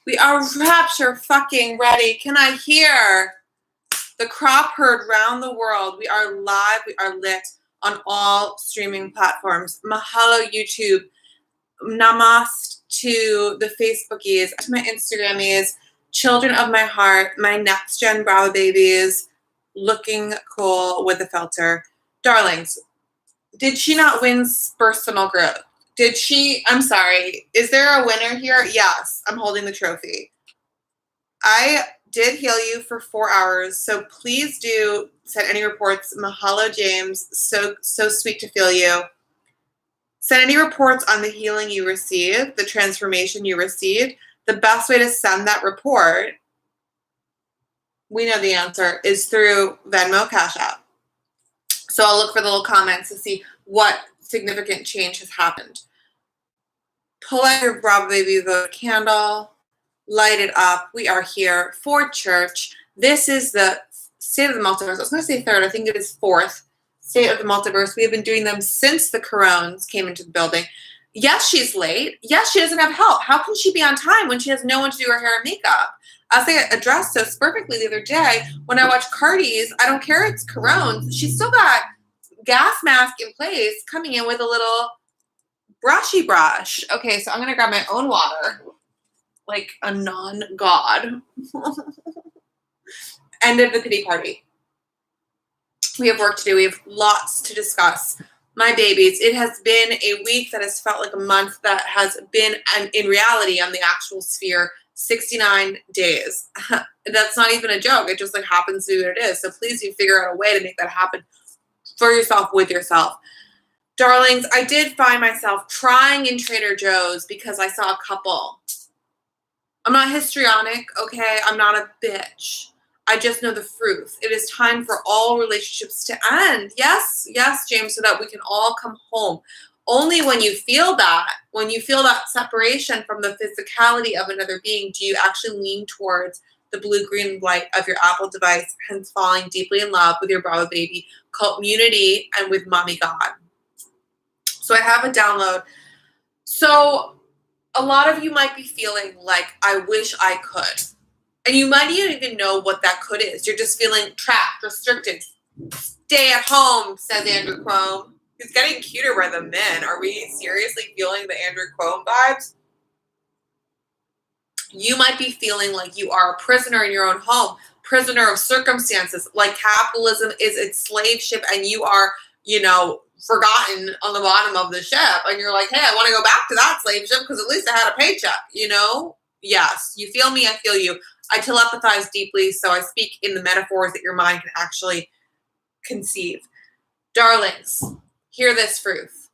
We are rapture fucking ready. Can I hear the crop herd round the world? We are live. We are lit on all streaming platforms. Mahalo YouTube. Namaste to the Facebookies, to my Instagrammies, children of my heart, my next gen Brava babies, looking cool with a filter. Darlings, did she not win personal growth? Did she? I'm sorry. Is there a winner here? Yes, I'm holding the trophy. I did heal you for 4 hours, so please do send any reports. Mahalo, James. So sweet to feel you. Send any reports on the healing you received, the transformation you received. The best way to send that report, we know the answer, is through Venmo, Cash App. So I'll look for the little comments to see what significant change has happened. Pull out your Brava Baby Vote candle, light it up. We are here for church. This is the State of the Multiverse. I was going to say third. I think it is fourth State of the Multiverse. We have been doing them since the Corones came into the building. Yes, she's late. Yes, she doesn't have help. How can she be on time when she has no one to do her hair and makeup? As I addressed this perfectly the other day, when I watch Cardi's, I don't care it's Corones, she's still got gas mask in place, coming in with a little brushy brush. Okay, so I'm going to grab my own water, like a non-god. End of the pity party. We have work to do. We have lots to discuss. My babies, it has been a week that has felt like a month that has been, in reality, on the actual sphere, 69 days. That's not even a joke. It just like happens to be what it is. So please do figure out a way to make that happen for yourself, with yourself. Darlings, I did find myself trying in Trader Joe's because I saw a couple. I'm not histrionic, okay? I'm not a bitch. I just know the truth. It is time for all relationships to end. Yes, James, so that we can all come home. Only when you feel that separation from the physicality of another being, do you actually lean towards the blue-green light of your Apple device, hence falling deeply in love with your Brava baby, community, and with Mommy God. So I have a download. So a lot of you might be feeling like, I wish I could. And you might even know what that could is. You're just feeling trapped, restricted. Stay at home, says Andrew Cuomo. He's getting cuter by the men. Are we seriously feeling the Andrew Cuomo vibes? You might be feeling like you are a prisoner in your own home, prisoner of circumstances, like capitalism is its slave ship and you are, forgotten on the bottom of the ship. And you're like, hey, I want to go back to that slave ship because at least I had a paycheck, Yes, you feel me, I feel you. I telepathize deeply, so I speak in the metaphors that your mind can actually conceive. Darlings, hear this truth.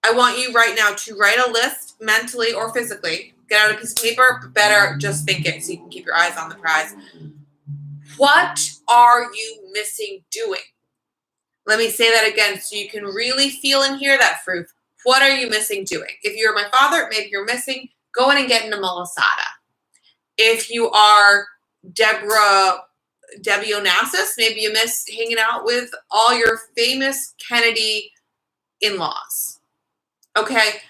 I want you right now to write a list, mentally or physically. Get out a piece of paper, but better just think it so you can keep your eyes on the prize. What are you missing doing? Let me say that again so you can really feel and hear that truth. What are you missing doing? If you're my father, maybe you're missing going and getting a malasada. If you are Debbie Onassis, maybe you miss hanging out with all your famous Kennedy in-laws. Okay?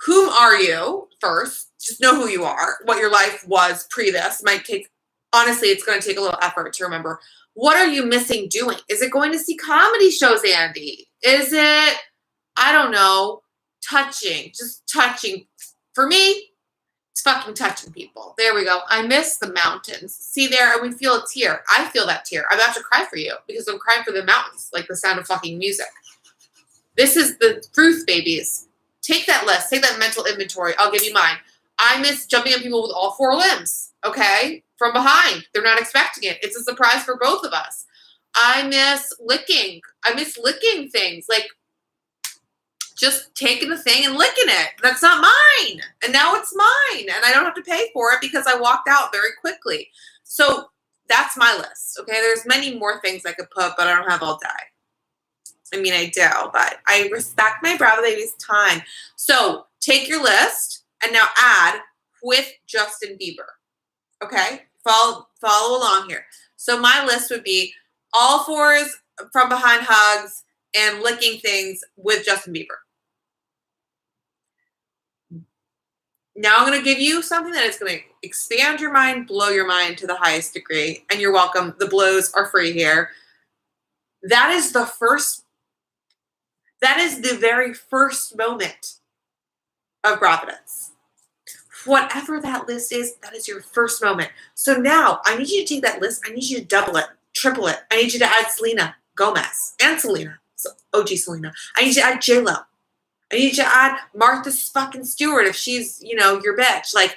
Whom are you first? Just know who you are, what your life was pre this. Honestly, it's going to take a little effort to remember. What are you missing doing? Is it going to see comedy shows, Andy? Is it, I don't know, touching? Just touching. For me, it's fucking touching people. There we go. I miss the mountains. See there, and we feel a tear. I feel that tear. I'm about to cry for you because I'm crying for the mountains, like the sound of fucking music. This is the truth, babies. Take that list. Take that mental inventory. I'll give you mine. I miss jumping on people with all 4 limbs, okay? From behind. They're not expecting it. It's a surprise for both of us. I miss licking. I miss licking things. Like, just taking the thing and licking it. That's not mine. And now it's mine. And I don't have to pay for it because I walked out very quickly. So that's my list. Okay. There's many more things I could put, but I don't have all day. I mean, I do, but I respect my Brava baby's time. So take your list and now add with Justin Bieber. Okay. Follow along here. So my list would be all 4s from behind hugs and licking things with Justin Bieber. Now I'm going to give you something that is going to expand your mind, blow your mind to the highest degree. And you're welcome. The blows are free here. That is the very first moment of providence. Whatever that list is, that is your first moment. So now I need you to take that list. I need you to double it, triple it. I need you to add Selena Gomez and Selena. So OG Selena. I need you to add J-Lo. I need you to add Martha fucking Stewart if she's, your bitch. Like,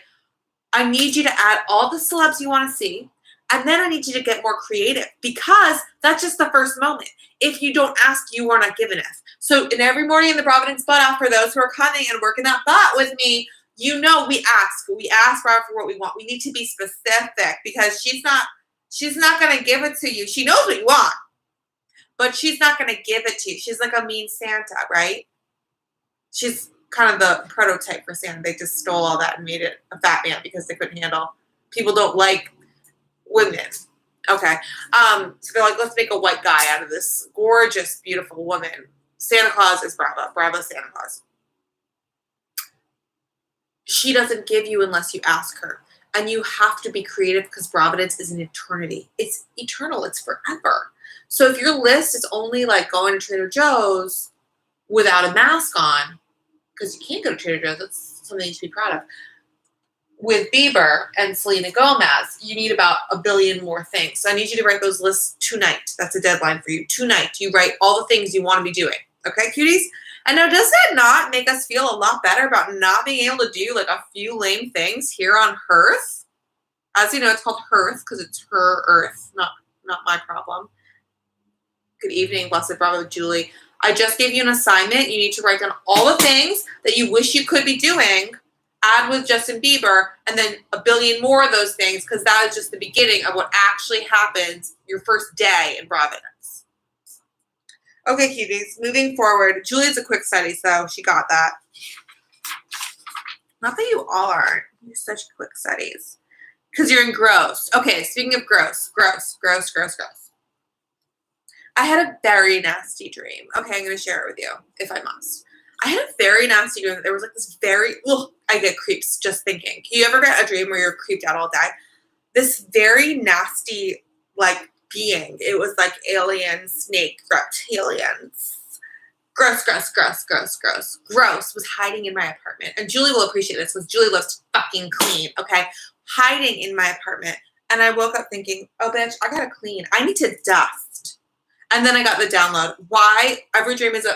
I need you to add all the celebs you want to see. And then I need you to get more creative because that's just the first moment. If you don't ask, you are not given enough. So in every morning in the Providence Butt Off, for those who are coming and working that butt with me, we ask. We ask for what we want. We need to be specific because she's not going to give it to you. She knows what you want, but she's not going to give it to you. She's like a mean Santa, right? She's kind of the prototype for Santa. They just stole all that and made it a fat man because they couldn't handle. People don't like women. Okay. So they're like, let's make a white guy out of this gorgeous, beautiful woman. Santa Claus is Brava. Brava Santa Claus. She doesn't give you unless you ask her. And you have to be creative because Providence is an eternity. It's eternal. It's forever. So if your list is only like going to Trader Joe's without a mask on, because you can't go to Trader Joe's, that's something you should be proud of. With Bieber and Selena Gomez, you need about a billion more things. So I need you to write those lists tonight. That's a deadline for you. Tonight, you write all the things you want to be doing. Okay, cuties? And now, does that not make us feel a lot better about not being able to do like a few lame things here on Hearth? As you know, it's called Hearth because it's her Earth, not my problem. Good evening, Blessed Bravo Julie. I just gave you an assignment. You need to write down all the things that you wish you could be doing, add with Justin Bieber, and then a billion more of those things because that is just the beginning of what actually happens your first day in Providence. Okay, cuties, moving forward. Julie's a quick study, so she got that. Not that you all aren't. You're such quick studies. Because you're engrossed. Okay, speaking of gross. I had a very nasty dream. Okay, I'm going to share it with you, if I must. I had a very nasty dream. There was like this I get creeps just thinking. You ever get a dream where you're creeped out all day? This very nasty, like, being. It was like alien, snake, reptilians. Gross was hiding in my apartment. And Julie will appreciate this because Julie loves fucking clean, okay? Hiding in my apartment. And I woke up thinking, oh, bitch, I gotta clean. I need to dust. And then I got the download. Why? Every dream is a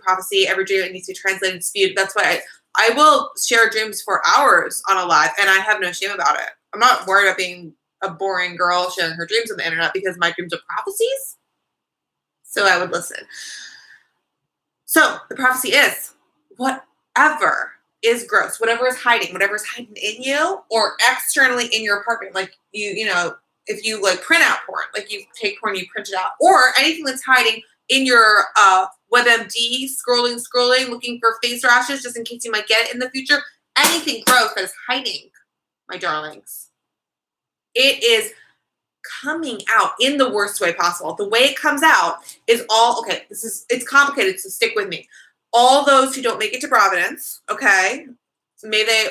prophecy. Every dream needs to be translated and spewed. That's why I will share dreams for hours on a live, and I have no shame about it. I'm not worried about being a boring girl sharing her dreams on the internet because my dreams are prophecies. So I would listen. So the prophecy is whatever is gross, whatever is hiding in you or externally in your apartment, like if you like print out porn, like you take porn, you print it out, or anything that's hiding in your WebMD, scrolling, looking for face rashes just in case you might get it in the future. Anything gross that is hiding, my darlings. It is coming out in the worst way possible. The way it comes out is it's complicated, so stick with me. All those who don't make it to Providence, okay, may they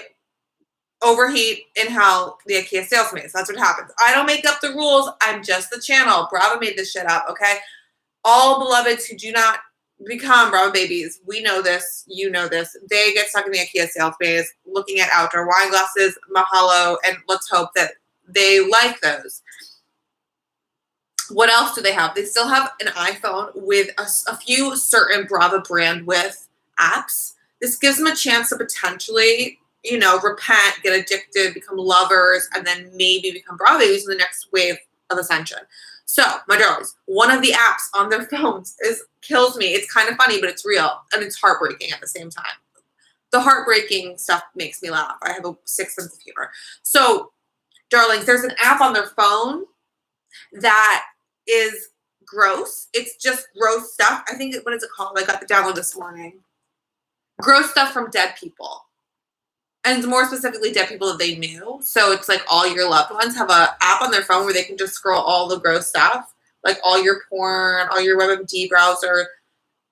overheat in hell the IKEA sales maze. That's what happens. I don't make up the rules. I'm just the channel. Brava made this shit up, okay? All beloveds who do not become Brava babies, we know this, you know this. They get stuck in the IKEA sales maze looking at outdoor wine glasses, mahalo, and let's hope that they like those. What else do they have? They still have an iPhone with a few certain Brava brand with apps. This gives them a chance to potentially, repent, get addicted, become lovers, and then maybe become Brava babies in the next wave of ascension. So, my darlings, one of the apps on their phones kills me. It's kind of funny, but it's real, and it's heartbreaking at the same time. The heartbreaking stuff makes me laugh. I have a sick sense of humor. So, darlings, there's an app on their phone that is gross. It's just gross stuff. I think, what is it called? I got the download this morning. Gross stuff from dead people. And more specifically, dead people that they knew. So it's like all your loved ones have an app on their phone where they can just scroll all the gross stuff. Like all your porn, all your WebMD browser.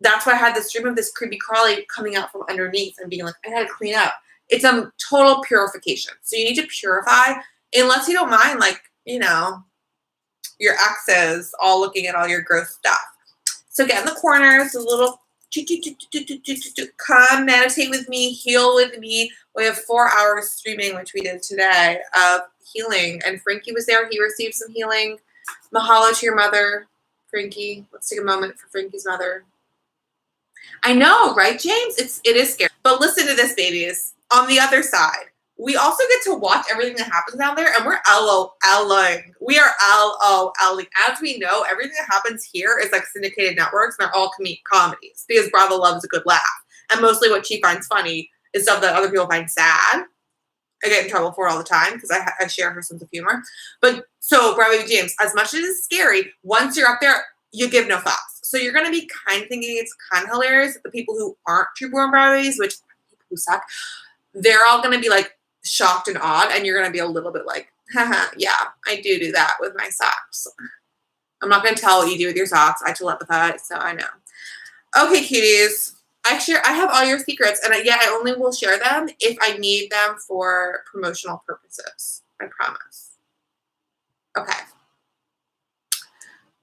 That's why I had this dream of this creepy crawly coming out from underneath and being like, I gotta clean up. It's a total purification. So you need to purify unless you don't mind, like, you know, your exes all looking at all your gross stuff. So get in the corners, a little, come meditate with me, heal with me. We have 4 hours streaming, which we did today, of healing. And Frankie was there. He received some healing. Mahalo to your mother, Frankie. Let's take a moment for Frankie's mother. I know, right, James? It is scary. But listen to this, babies. On the other side, we also get to watch everything that happens down there, and we're LOLing. We are LOLing. As we know, everything that happens here is like syndicated networks, and they're all comedies because Brava loves a good laugh. And mostly what she finds funny is stuff that other people find sad. I get in trouble for it all the time because I share her sense of humor. But so, Brava James, as much as it's scary, once you're up there, you give no fucks. So you're going to be kind of thinking it's kind of hilarious that the people who aren't true born Bravies, which people who suck, they're all going to be like shocked and awed, and you're going to be a little bit like, haha, yeah, I do that with my socks. I'm not going to tell what you do with your socks. I telepathize, so I know. Okay, cuties. I have all your secrets, and I only will share them if I need them for promotional purposes. I promise. Okay.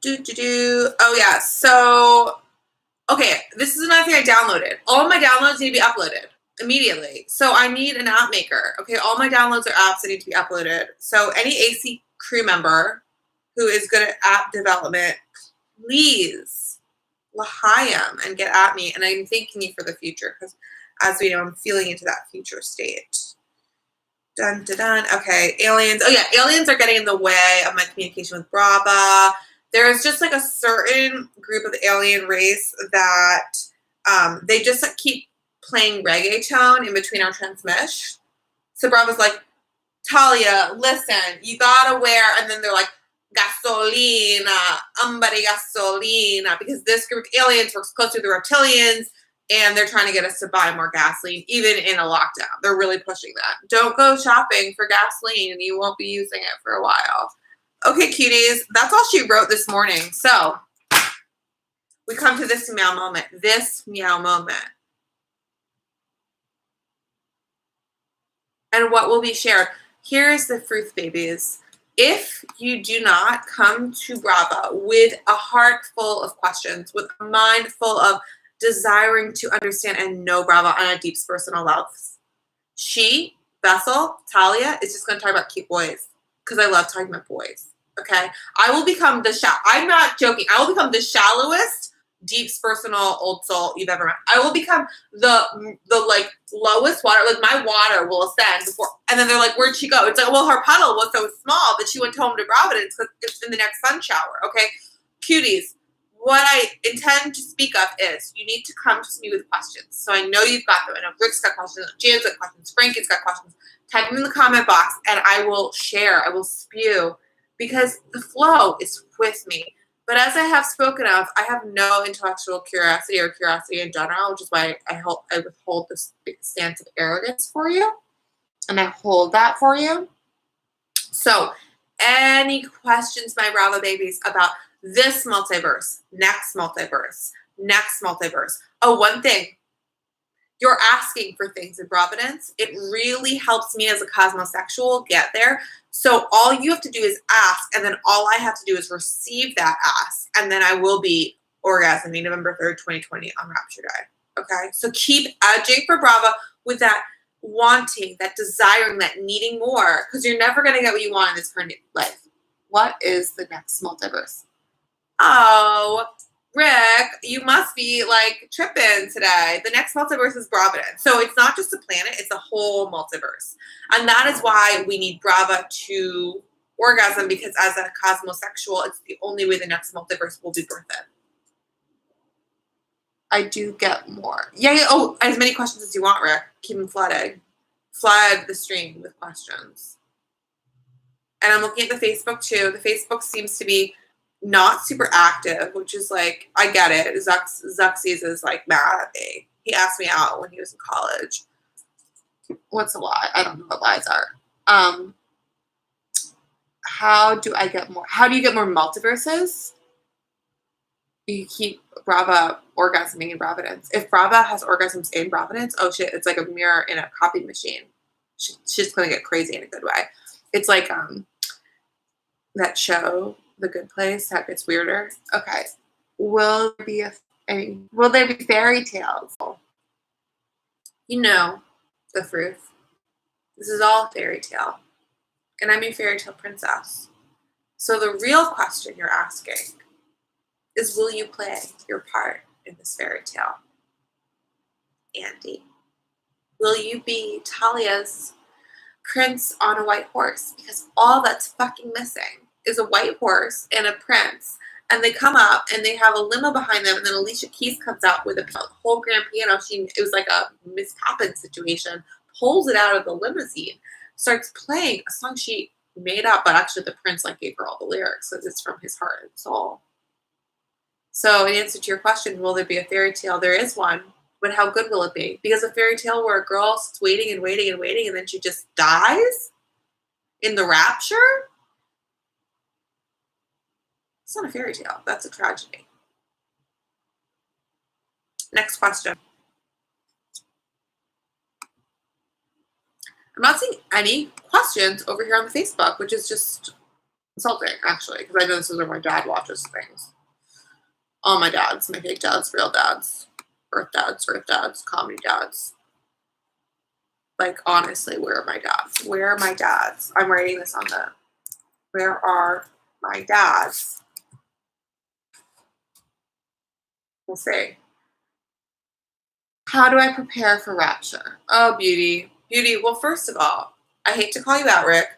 Oh, yeah. So, okay, this is another thing I downloaded. All my downloads need to be uploaded immediately. So I need an app maker. Okay, all my downloads are apps that need to be uploaded. So any AC crew member who is good at app development, please l'chaim and get at me. And I'm thanking you for the future because, as we know, I'm feeling into that future state. Dun, dun, dun. Okay, aliens. Oh, yeah, aliens are getting in the way of my communication with Brava. There is just like a certain group of alien race that they just like, keep playing reggaeton in between our transmission. So Brava's like, Talia, listen, you gotta wear, and then they're like, gasolina, ambari gasolina, because this group of aliens works close to the reptilians, and they're trying to get us to buy more gasoline, even in a lockdown. They're really pushing that. Don't go shopping for gasoline. You won't be using it for a while. Okay, cuties, that's all she wrote this morning. So we come to this meow moment. This meow moment. And what will be shared. Here is the truth, babies. If you do not come to Brava with a heart full of questions, with a mind full of desiring to understand and know Brava on a deep personal level, she, Vessel, Talia, is just going to talk about cute boys because I love talking about boys. Okay, I will become I'm not joking. I will become the shallowest, deep personal old soul you've ever met. I will become the like lowest water. Like my water will ascend before, and then they're like, "Where'd she go?" It's like, well, her puddle was so small that she went home to Providence because it's in the next sun shower. Okay, cuties. What I intend to speak of is you need to come to me with questions. So I know you've got them. I know Rick's got questions. James got questions. Frankie's got questions. Type them in the comment box, and I will share. I will spew. Because the flow is with me. But as I have spoken of, I have no intellectual curiosity or curiosity in general, which is why I withhold this big stance of arrogance for you. And I hold that for you. So, any questions, my Brava babies, about this multiverse, next multiverse, next multiverse? Oh, one thing. You're asking for things in Providence. It really helps me as a cosmosexual get there. So all you have to do is ask, and then all I have to do is receive that ask, and then I will be orgasming November 3rd, 2020 on Rapture Day. Okay? So keep edging for Brava with that wanting, that desiring, that needing more, because you're never going to get what you want in this current life. What is the next multiverse? Oh, Rick, you must be like tripping today. The next multiverse is Providence. So it's not just a planet, it's a whole multiverse. And that is why we need Brava to orgasm, because as a cosmosexual, it's the only way the next multiverse will be birthed. I do get more. Yeah. Oh, as many questions as you want, Rick. Keep them flooded. Flood the stream with questions. And I'm looking at the Facebook too. The Facebook seems to be not super active, which is like, I get it. Zuxies is like mad at me. He asked me out when he was in college. What's a lie? I don't know what lies are. How do you get more multiverses? You keep Brava orgasming in Providence. If Brava has orgasms in Providence, oh shit, it's like a mirror in a copy machine. She's gonna get crazy in a good way. It's like that show, The Good Place, that gets weirder. Okay. Will there be fairy tales? You know the truth. This is all fairy tale. And I'm a fairy tale princess. So the real question you're asking is, will you play your part in this fairy tale? Andy. Will you be Talia's prince on a white horse? Because all that's fucking missing is a white horse and a prince. And they come up and they have a limo behind them, and then Alicia Keys comes out with a whole grand piano. It was like a Miss Poppins situation, pulls it out of the limousine, starts playing a song she made up, but actually the prince like gave her all the lyrics because it's from his heart and soul. So in answer to your question, will there be a fairy tale? There is one, but how good will it be? Because a fairy tale where a girl's waiting and waiting and waiting, and then she just dies in the rapture? It's not a fairy tale. That's a tragedy. Next question. I'm not seeing any questions over here on the Facebook, which is just insulting, actually, because I know this is where my dad watches things. All my dads, my fake dads, real dads, earth dads, comedy dads. Like, honestly, where are my dads? Where are my dads? I'm writing this on the, where are my dads? We'll see. How do I prepare for rapture? Oh, beauty. Beauty. Well, first of all, I hate to call you out, Rick.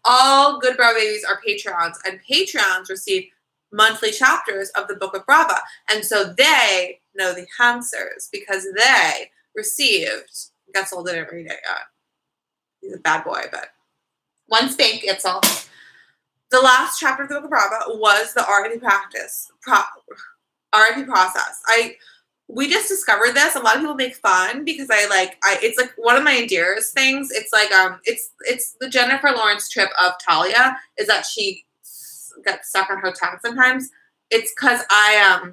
All Good Brava babies are Patreons, and Patreons receive monthly chapters of the Book of Brava. And so they know the answers because they received, Getsel didn't read it yet. He's a bad boy, but one spank, Getsel. The last chapter of the Book of Brava was the RIP process. We just discovered this. A lot of people make fun because it's like one of my dearest things. It's like it's the Jennifer Lawrence trip of Talia is that she gets stuck on her tongue sometimes. It's because I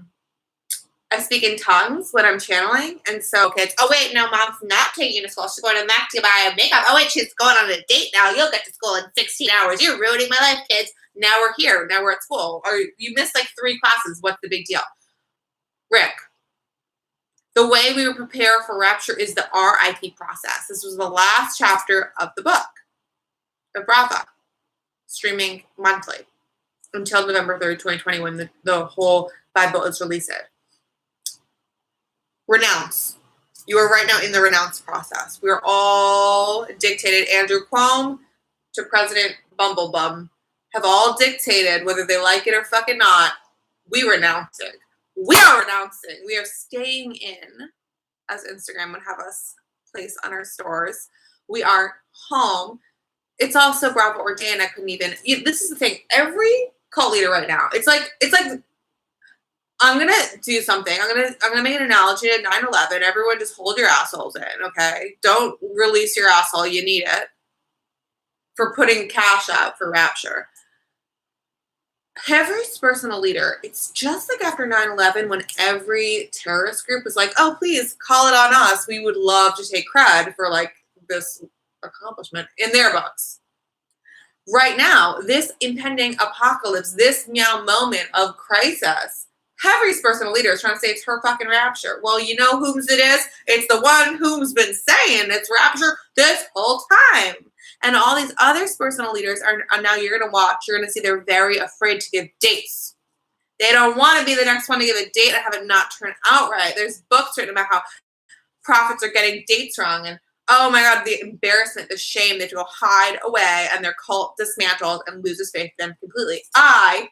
speak in tongues when I'm channeling, and so kids. Oh wait, no, mom's not taking you to school. She's going to MAC to buy makeup. Oh wait, she's going on a date now. You'll get to school in 16 hours. You're ruining my life, kids. Now we're here. Now we're at school. Or you missed like 3 classes. What's the big deal? Rick, the way we would prepare for rapture is the RIP process. This was the last chapter of the book of Brava, streaming monthly until November 3rd, 2020, when the whole Bible is released. Renounce. You are right now in the renounce process. We are all dictated. Andrew Cuomo to President Bumblebum have all dictated, whether they like it or fucking not. We renouncing. We are renouncing. We are staying in, as Instagram would have us place on our stores. We are home. It's also Bravo ordained. I couldn't even. This is the thing. Every cult leader right now. It's like. I'm gonna do something. I'm gonna make an analogy to 9/11. Everyone, just hold your assholes in, okay? Don't release your asshole. You need it for putting cash out for rapture. Every personal leader, it's just like after 9/11 when every terrorist group was like, oh, please call it on us. We would love to take cred for like this accomplishment in their books. Right now, this impending apocalypse, this now moment of crisis, every personal leader is trying to say it's her fucking rapture. Well, you know whom's it is? It's the one whom's been saying it's rapture this whole time. And all these other personal leaders are now you're going to watch. You're going to see they're very afraid to give dates. They don't want to be the next one to give a date and have it not turn out right. There's books written about how prophets are getting dates wrong. And oh my God, the embarrassment, the shame. They have to go hide away and their cult dismantled and loses faith in them completely. I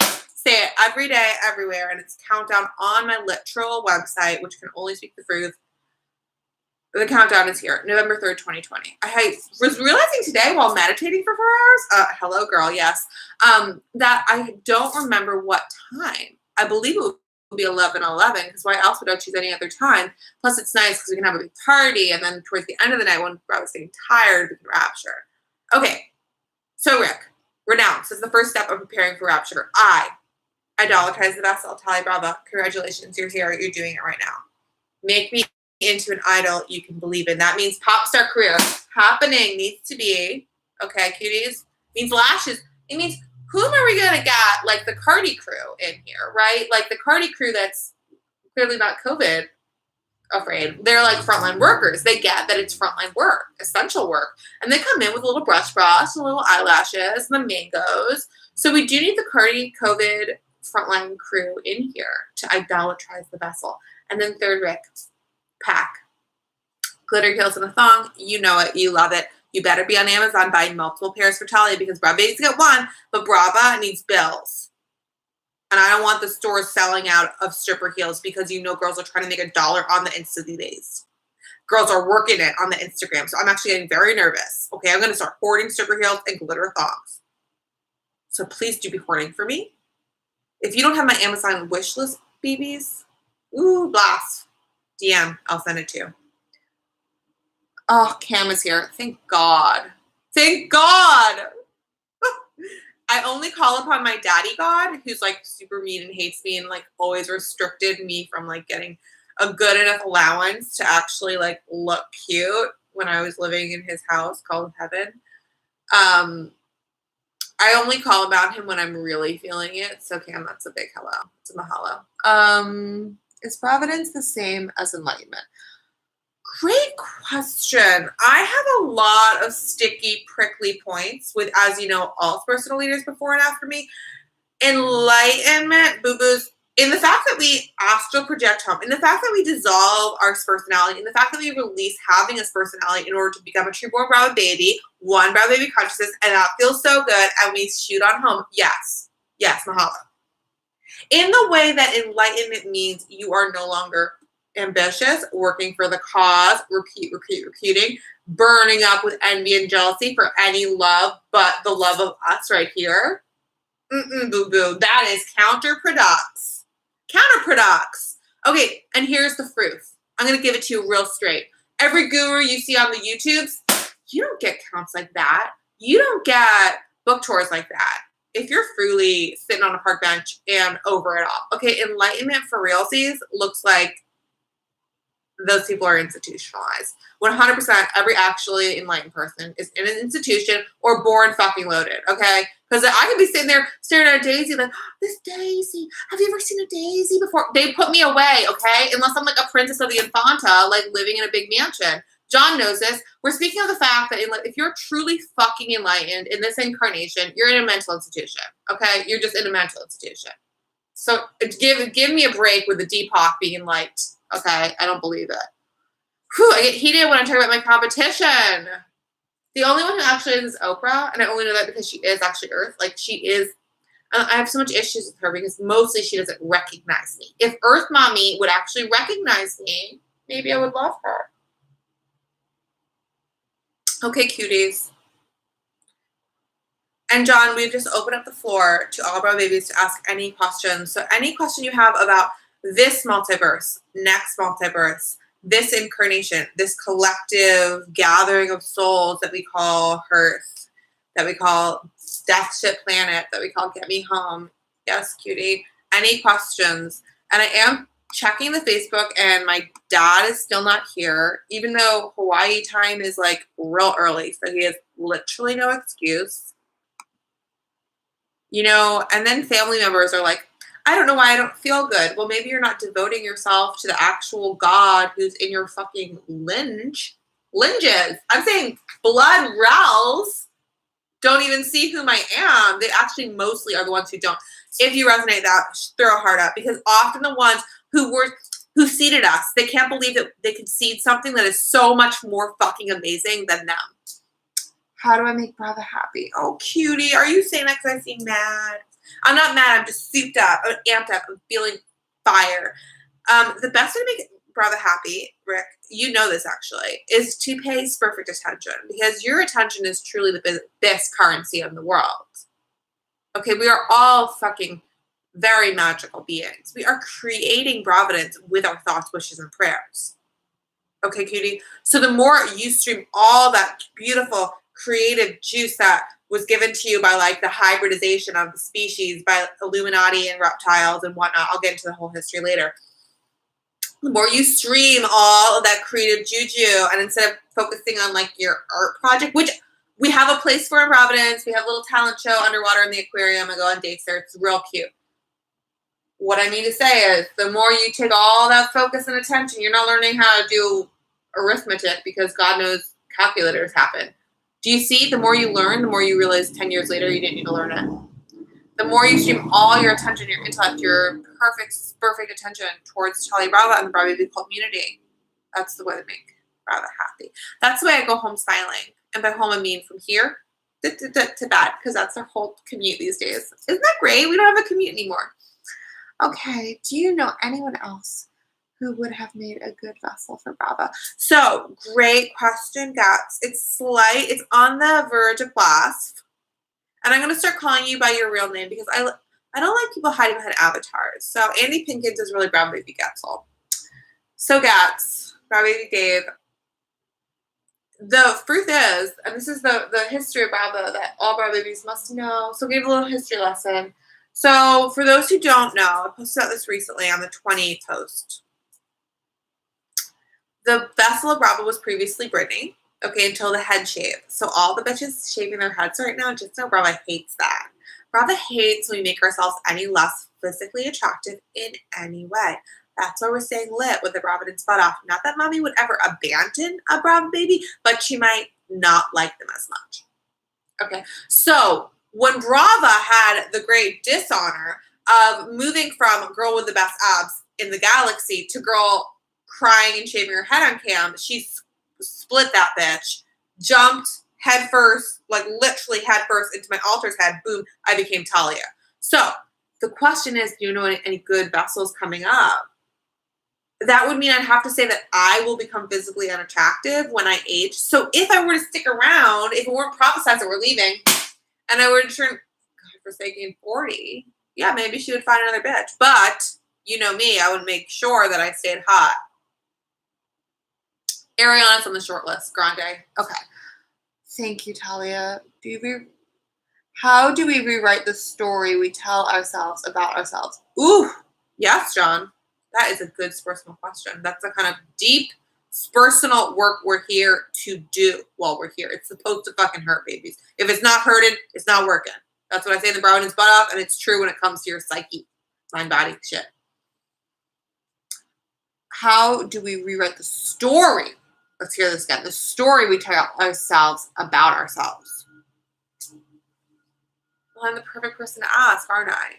say it every day, everywhere. And it's countdown on my literal website, which can only speak the truth. The countdown is here, November 3rd, 2020. I was realizing today while meditating for 4 hours, hello girl, yes, that I don't remember what time. I believe it will be 11/11, because why else would I choose any other time? Plus it's nice because we can have a big party, and then towards the end of the night when I was getting tired, we can rapture. Okay, so Rick, renounce is the first step of preparing for rapture. I Idolatrize the vessel. Talia Brava. Congratulations, you're here. You're doing it right now. Make me into an idol you can believe in. That means pop star career happening needs to be, okay, cuties, means lashes. It means whom are we going to get, like the Cardi crew in here, right? Like the Cardi crew that's clearly not COVID afraid. They're like frontline workers. They get that it's frontline work, essential work. And they come in with a little brush, and little eyelashes, and the mangoes. So we do need the Cardi COVID frontline crew in here to idolatrize the vessel. And then third, Rick, pack. Glitter heels and a thong. You know it. You love it. You better be on Amazon buying multiple pairs for Talia because Brava needs to get one, but Brava needs bills. And I don't want the stores selling out of stripper heels because you know girls are trying to make $1 on the Insta these days. Girls are working it on the Instagram. So I'm actually getting very nervous. Okay, I'm going to start hoarding stripper heels and glitter thongs. So please do be hoarding for me. If you don't have my Amazon wish list, BBs, ooh, blast. DM, I'll send it to you. Oh, Cam is here. Thank God. Thank God. I only call upon my daddy God, who's like super mean and hates me and like always restricted me from like getting a good enough allowance to actually like look cute when I was living in his house called heaven. I only call about him when I'm really feeling it. So Cam, that's a big hello. It's a mahalo. Is providence the same as enlightenment? Great question. I have a lot of sticky, prickly points with, as you know, all personal leaders before and after me. Enlightenment, boo-boos, in the fact that we astral project home, in the fact that we dissolve our personality, in the fact that we release having a personality in order to become a true-born Brava baby, one Brava baby consciousness, and that feels so good, and we shoot on home. Yes. Yes, mahalo. In the way that enlightenment means you are no longer ambitious, working for the cause, repeating, burning up with envy and jealousy for any love but the love of us right here. Boo-boo. That is counterproducts. Okay, and here's the proof. I'm going to give it to you real straight. Every guru you see on the YouTubes, you don't get counts like that. You don't get book tours like that. If you're truly sitting on a park bench and over it all. Okay, enlightenment for realsies looks like those people are institutionalized. 100% every actually enlightened person is in an institution or born fucking loaded, okay? Because I could be sitting there staring at a daisy like, oh, this daisy, have you ever seen a daisy before? They put me away, okay? Unless I'm like a princess of the Infanta, like living in a big mansion. John knows this. We're speaking of the fact that if you're truly fucking enlightened in this incarnation, you're in a mental institution, okay? You're just in a mental institution. So give me a break with the Deepak being light. Okay, I don't believe it. Whew, I get heated when I talk about my competition. The only one who actually is Oprah, and I only know that because she is actually Earth. Like, she is. I have so much issues with her because mostly she doesn't recognize me. If Earth Mommy would actually recognize me, maybe I would love her. Okay, cuties. And John, we've just opened up the floor to all of our babies to ask any questions. So any question you have about this multiverse, next multiverse, this incarnation, this collective gathering of souls that we call Hearth, that we call Death Ship Planet, that we call Get Me Home. Yes, cutie. Any questions? And I am checking the Facebook, and my dad is still not here, even though Hawaii time is like real early. So he has literally no excuse. You know, and then family members are like, I don't know why I don't feel good. Well, maybe you're not devoting yourself to the actual God who's in your fucking linges. I'm saying blood rels don't even see whom I am. They actually mostly are the ones who don't. If you resonate that, throw a heart up, because often the ones who seeded us, they can't believe that they could seed something that is so much more fucking amazing than them. How do I make Brava happy? Oh, cutie, are you saying that because I seem mad? I'm not mad. I'm just souped up. I'm amped up. I'm feeling fire. The best way to make Brava happy, Rick, you know this actually, is to pay perfect attention, because your attention is truly the best currency in the world. Okay, we are all fucking very magical beings. We are creating Providence with our thoughts, wishes, and prayers. Okay, cutie? So the more you stream all that beautiful creative juice, that was given to you by like the hybridization of the species by Illuminati and reptiles and whatnot. I'll get into the whole history later. The more you stream all of that creative juju, and instead of focusing on like your art project, which we have a place for in Providence, we have a little talent show underwater in the aquarium. I go on dates there. It's real cute. What I mean to say is the more you take all that focus and attention, you're not learning how to do arithmetic because God knows calculators happen. Do you see? The more you learn, the more you realize 10 years later you didn't need to learn it. The more you stream all your attention, your intellect, your perfect attention towards Talia Brava and the Brava Baby community. That's the way to make Brava happy. That's the way I go home smiling. And by home I mean from here to bed, because that's our whole commute these days. Isn't that great? We don't have a commute anymore. Okay, do you know anyone else who would have made a good vessel for Brava? So, great question, Gats. It's on the verge of clasp. And I'm going to start calling you by your real name because I don't like people hiding behind avatars. So Andy Pinkins is really Brava Baby Gatsel. So Gats, Brava Baby Dave. The truth is, and this is the history of Brava that all Brava Babies must know. So give a little history lesson. So for those who don't know, I posted out this recently on the 28th post. The vessel of Brava was previously Brittany. Okay, until the head shave. So all the bitches shaving their heads right now, just know Brava hates that. Brava hates when we make ourselves any less physically attractive in any way. That's why we're staying lit with the Brava and spot off. Not that mommy would ever abandon a Brava baby, but she might not like them as much. Okay, so when Brava had the great dishonor of moving from girl with the best abs in the galaxy to girl crying and shaving her head on cam, she split that bitch, jumped head first, like literally head first into my altar's head. Boom, I became Talia. So the question is, do you know any good vessels coming up? That would mean I'd have to say that I will become physically unattractive when I age. So if I were to stick around, if it weren't prophesied that we're leaving, and I were to turn, godforsaken 40, yeah, maybe she would find another bitch. But you know me, I would make sure that I stayed hot. Ariana's on the short list. Grande. Okay. Thank you, Talia. How do we rewrite the story we tell ourselves about ourselves? Ooh, yes, John. That is a good personal question. That's the kind of deep, personal work we're here to do while we're here. It's supposed to fucking hurt, babies. If it's not hurting, it's not working. That's what I say in the Brown and Butt Off, and it's true when it comes to your psyche, mind, body, shit. How do we rewrite the story? Let's hear this again. The story we tell ourselves about ourselves. Well, I'm the perfect person to ask, aren't I?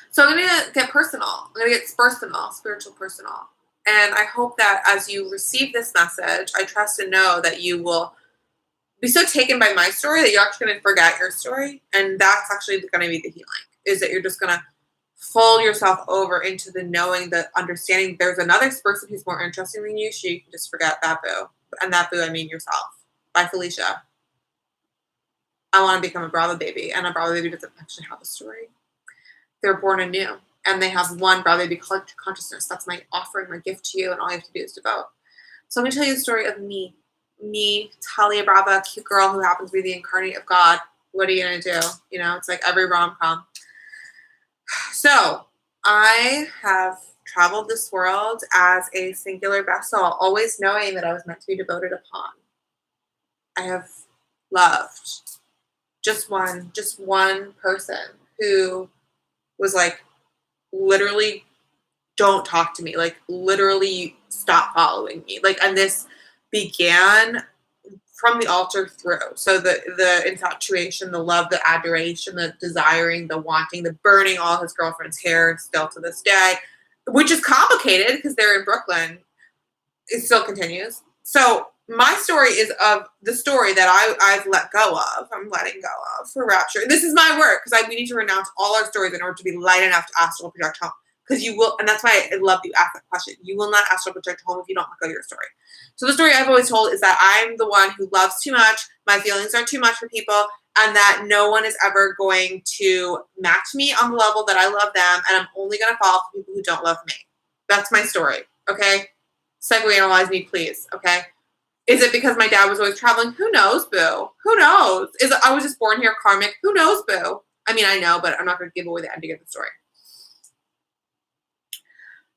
So I'm going to get personal. I'm going to get personal, spiritual personal. And I hope that as you receive this message, I trust and know that you will be so taken by my story that you're actually going to forget your story. And that's actually going to be the healing, is that you're just going to fold yourself over into the knowing, the understanding there's another person who's more interesting than you, so you can just forget that boo. And that boo, I mean yourself. Bye, Felicia. I want to become a Brava baby, and a Brava baby doesn't actually have a story. They're born anew, and they have one Brava baby consciousness. That's my offering, my gift to you, and all you have to do is devote. So I'm going to tell you the story of me, Talia Brava, cute girl who happens to be the incarnate of God. What are you going to do? You know, it's like every rom-com. So I have traveled this world as a singular vessel, always knowing that I was meant to be devoted upon. I have loved just one person who was like, literally, don't talk to me. Like, literally stop following me. Like, and this began from the altar through. So the infatuation, the love, the adoration, the desiring, the wanting, the burning all his girlfriend's hair still to this day, which is complicated because they're in Brooklyn. It still continues. So my story is of the story that I've let go of. I'm letting go of for rapture. This is my work because we need to renounce all our stories in order to be light enough to astral project home. Because you will, and that's why I love you ask that question. You will not astral project home if you don't let go of your story. So the story I've always told is that I'm the one who loves too much, my feelings are too much for people, and that no one is ever going to match me on the level that I love them, and I'm only going to fall for people who don't love me. That's my story, okay? Psychoanalyze me, please, okay? Is it because my dad was always traveling? Who knows, boo? Who knows? Is it I was just born here karmic? Who knows, boo? I mean, I know, but I'm not going to give away the ending of the story.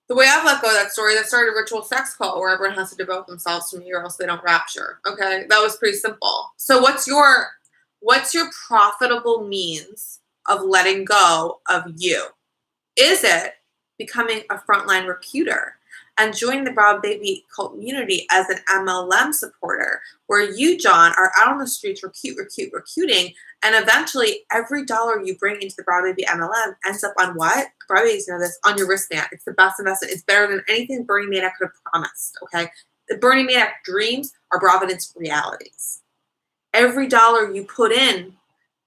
The way I've let go of that story, that started a ritual sex cult where everyone has to devote themselves to me or else they don't rapture. Okay, that was pretty simple. So what's your profitable means of letting go of you? Is it becoming a frontline recruiter and joining the Brava Baby community as an MLM supporter, where you, John, are out on the streets recruiting, and eventually every dollar you bring into the Brava Baby MLM ends up on what? Brava Babies know this, on your wristband. It's the best investment. It's better than anything Bernie Madoff could have promised, okay? The Bernie Madoff dreams are Bravidance realities. Every dollar you put in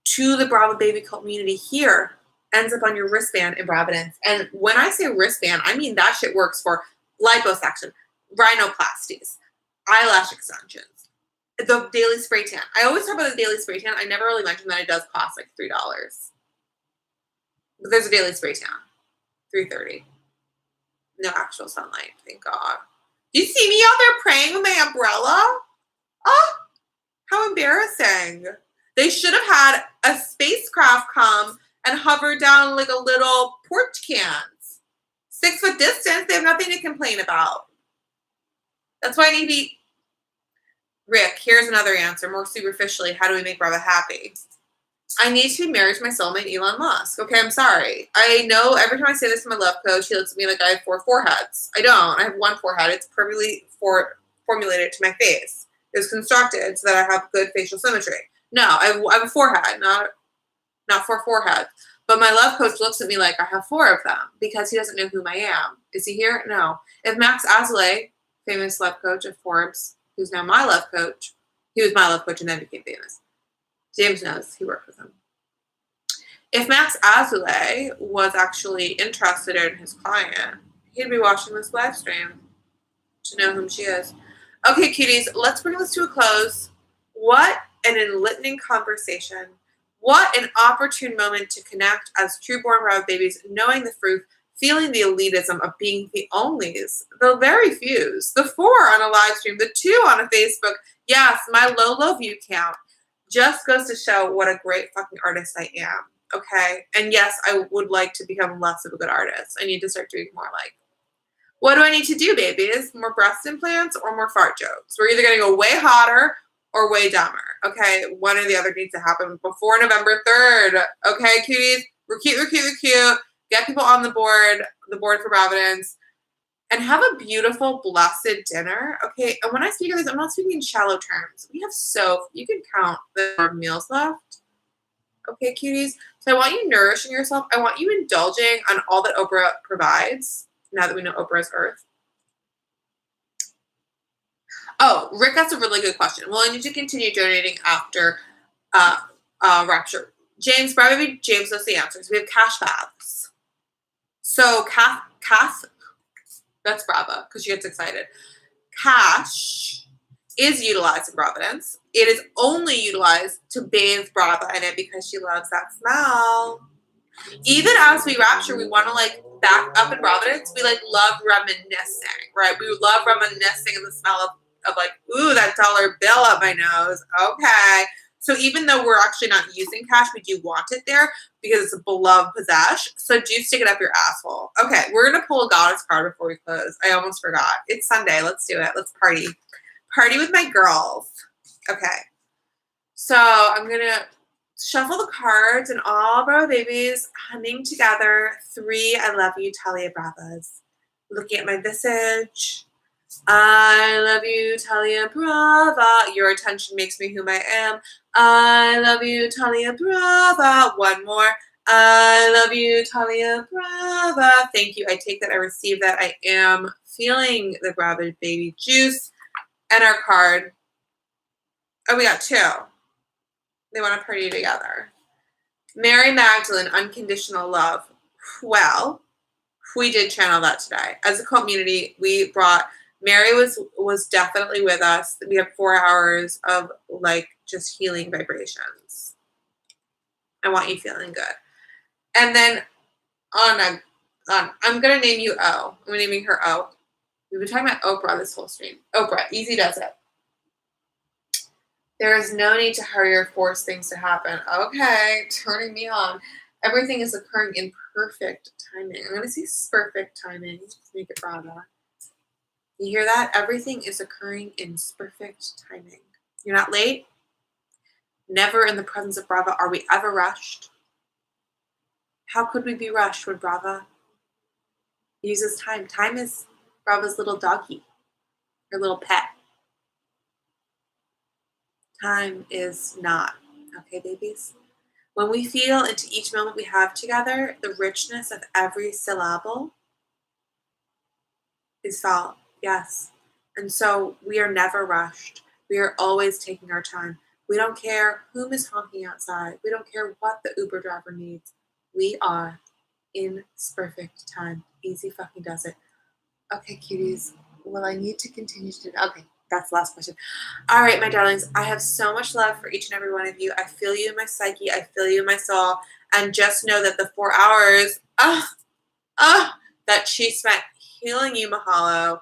to the Brava Baby community here ends up on your wristband in Bravidance. And when I say wristband, I mean that shit works for liposuction, rhinoplasties, eyelash extensions, the daily spray tan. I always talk about the daily spray tan. I never really mentioned that it does cost like $3. But there's a daily spray tan, $3.30. No actual sunlight, thank God. Do you see me out there praying with my umbrella? Oh, how embarrassing. They should have had a spacecraft come and hover down like a little porch cans. 6 foot distance, they have nothing to complain about. That's why I need to be. Rick, here's another answer, more superficially. How do we make Brava happy? I need to be married to my soulmate, Elon Musk. Okay, I'm sorry. I know every time I say this to my love coach, he looks at me like I have 4 foreheads. I don't. I have 1 forehead. It's perfectly formulated to my face. It was constructed so that I have good facial symmetry. No, I have a forehead, not 4 foreheads. But my love coach looks at me like I have 4 of them because he doesn't know who I am. Is he here? No. If Max Azalea, famous love coach of Forbes, who's now my love coach, he was my love coach and then became famous. James knows, he worked with him. If Max Azalea was actually interested in his client, he'd be watching this live stream to know whom she is. Okay, cuties, let's bring this to a close. What an enlightening conversation. What an opportune moment to connect as true-born Brava babies, knowing the truth, feeling the elitism of being the onlys, the very fews, the 4 on a live stream, the 2 on a Facebook. Yes, my low view count just goes to show what a great fucking artist I am, okay? And yes, I would like to become less of a good artist. I need to start doing more like, what do I need to do, babies? More breast implants or more fart jokes? We're either going to go way hotter or way dumber, okay? One or the other needs to happen before November 3rd, okay, cuties? Recruit. Get people on the board for Providence, and have a beautiful, blessed dinner, okay? And when I speak of this, I'm not speaking in shallow terms. We have you can count the meals left, okay, cuties? So I want you nourishing yourself. I want you indulging on all that Oprah provides, now that we know Oprah's Earth. Oh, Rick, that's a really good question. Well, I need to continue donating after Rapture. James, probably James knows the answers. We have cash baths. So Cass, that's Brava, because she gets excited. Cash is utilized in Providence. It is only utilized to bathe Brava in it because she loves that smell. Even as we rapture, we want to like back up in Providence. We like love reminiscing, right? We love reminiscing in the smell of like, ooh, that dollar bill up my nose. Okay. So even though we're actually not using cash, we do want it there because it's a beloved possession. So do stick it up your asshole. Okay, we're going to pull a goddess card before we close. I almost forgot. It's Sunday. Let's do it. Let's party. Party with my girls. Okay. So I'm going to shuffle the cards and all of our babies humming together. 3 I love you, Talia Bravas. Looking at my visage. I love you, Talia Brava. Your attention makes me whom I am. I love you, Talia Brava. One more. I love you, Talia Brava. Thank you. I take that. I receive that. I am feeling the Brava baby juice. And our card. Oh, we got 2. They want to party together. Mary Magdalene, unconditional love. Well, we did channel that today. As a community, we brought... Mary was definitely with us. We have 4 hours of like just healing vibrations. I want you feeling good. And then I'm gonna name you O. I'm naming her O. We've been talking about Oprah this whole stream. Oprah, easy does it. There is no need to hurry or force things to happen. Okay, turning me on. Everything is occurring in perfect timing. I'm going to say perfect timing. Let's make it Brava. You hear that? Everything is occurring in perfect timing. You're not late. Never in the presence of Brava are we ever rushed. How could we be rushed when Brava uses time? Time is Brava's little doggy, her little pet. Time is not. Okay, babies? When we feel into each moment we have together, the richness of every syllable is felt. Yes. And so we are never rushed. We are always taking our time. We don't care whom is honking outside. We don't care what the Uber driver needs. We are in perfect time. Easy fucking does it. Okay, cuties. Will I need to continue to do that? Okay, that's the last question. All right, my darlings. I have so much love for each and every one of you. I feel you in my psyche. I feel you in my soul. And just know that the 4 hours that she spent healing you, Mahalo,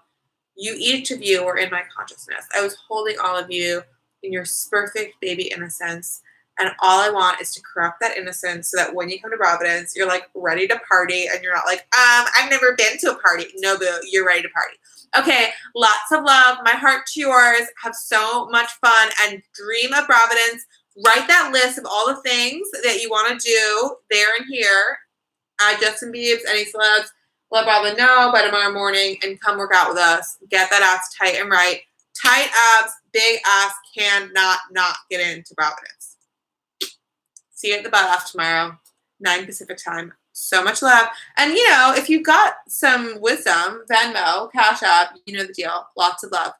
you, each of you, were in my consciousness. I was holding all of you in your perfect baby innocence. And all I want is to corrupt that innocence so that when you come to Providence, you're like ready to party and you're not like, I've never been to a party. No, boo, you're ready to party. Okay, lots of love. My heart to yours. Have so much fun and dream of Providence. Write that list of all the things that you want to do there and here. Justin Biebs, any celebs, let Brava know by tomorrow morning and come work out with us. Get that ass tight and right. Tight abs, big ass cannot not get into Providence. See you at the butt off tomorrow, 9 Pacific time. So much love. And, if you've got some wisdom, Venmo, Cash App, you know the deal. Lots of love.